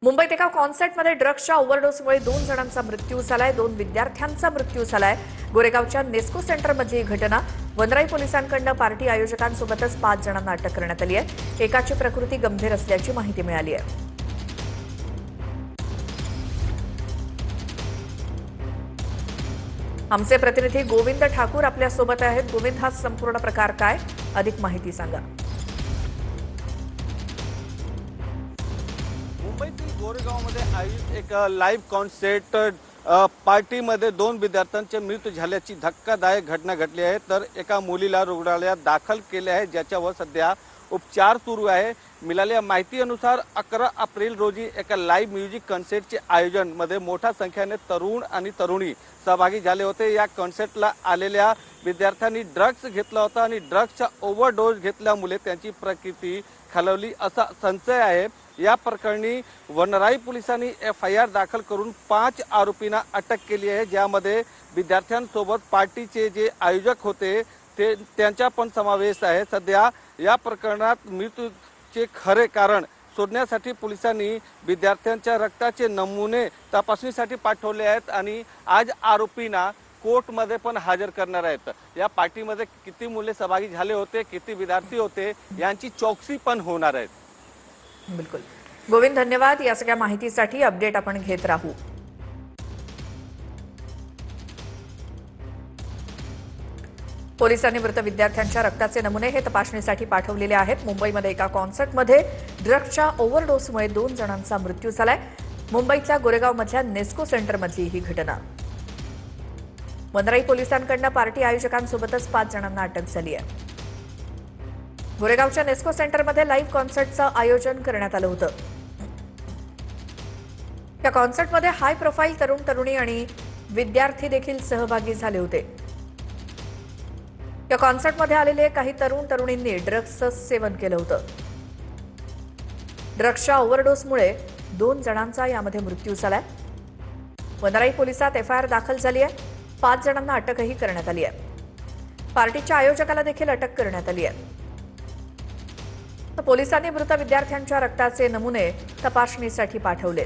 मुंबईत एका कॉन्सर्टमध्ये ड्रग्सच्या ओव्हरडोसमुळे 2 जणांचा मृत्यू झालाय। 2 विद्यार्थ्यांचा मृत्यू झालाय। गोरेगावच्या नेस्को सेंटरमधली ही घटना। वनराई पोलिसांकडून पार्टी आयोजकांसोबतच 5 जणांना अटक करण्यात आली आहे। एकाची प्रकृती गंभीर असल्याची माहिती मिळाली आहे। आमचे प्रतिनिधी गोविंद ठाकूर आपल्या सोबत आहेत। गोविंद, हा संपूर्ण प्रकार काय, अधिक माहिती सांगा। मुंबईतील गोरेगावमध्ये आयोजित एक लाईव्ह कॉन्सर्ट पार्टीमध्ये 2 विद्यार्थ्यांचे मृत्यू झाल्याची धक्कादायक घटना घडली आहे। तर एका मुलीला रुग्णालयात दाखल केले आहे, ज्याच्यावर सध्या उपचार सुरू आहे। मिळालेल्या माहितीनुसार 11 एप्रिल रोजी एका लाईव्ह म्युझिक कॉन्सर्टचे आयोजन मध्ये मोठ्या संख्येने तरुण आणि तरुणी सहभागी झाले होते। या कॉन्सर्टला आलेल्या विद्यार्थ्यांनी ड्रग्स घेतला होता आणि ड्रग्सचा ओव्हरडोस घेतल्यामुळे त्यांची प्रकृती खालावली असा संशय आहे। या प्रकरणी वनराई पोलिसांनी FIR दाखल करून 5 आरोपींना अटक केली आहे, ज्यामध्ये विद्यार्थ्यांसोबत पार्टीचे जे आयोजक होते त्यांचा पण समावेश आहे। सध्या या प्रकरणात मृत्यूचे खरे कारण शोधण्यासाठी पोलिसांनी विद्यार्थ्यांच्या रक्ताचे नमुने तपासणीसाठी पाठवले आहेत आणि आज आरोपींना कोर्टमध्ये पण हजर करणार आहेत। या पार्टीमध्ये किती मुले सहभागी झाले होते, किती विद्यार्थी होते, यांची चौकशी पण होणार आहे। बिल्कुल गोविंद, धन्यवाद। या सगळ्या माहितीसाठी अपडेट आपण घेत राहू। पोलिसांनी मृत विद्यार्थ्यांच्या रक्ताचे नमुने हे तपासणीसाठी पाठवलेले आहेत। मुंबईमध्ये एका कॉन्सर्टमध्ये ड्रग्सच्या ओव्हरडोसमुळे 2 जणांचा मृत्यू झालाय। मुंबईतल्या गोरेगावमधल्या नेस्को सेंटरमधली ही घटना। वनराई पोलिसांकडून पार्टी आयोजकांसोबतच 5 जणांना अटक झाली आहे। गोरेगावच्या नेस्को सेंटरमध्ये लाईव्ह कॉन्सर्टचं आयोजन करण्यात आलं होतं। या कॉन्सर्टमध्ये हाय प्रोफाईल तरुण तरुणी आणि विद्यार्थी देखील सहभागी झाले होते। या कॉन्सर्टमध्ये आलेले काही तरुण तरुणींनी ड्रग्सचं सेवन केलं होतं। ड्रग्सच्या ओव्हरडोसमुळे 2 जणांचा यामध्ये मृत्यू झालाय। वनराई पोलिसात FIR दाखल झाली आहे। 5 जणांना अटकही करण्यात आली आहे। पार्टीच्या आयोजकाला देखील अटक करण्यात आली आहे। पोलिसांनी मृत विद्यार्थ्यांच्या रक्ताचे नमुने तपासणीसाठी पाठवले।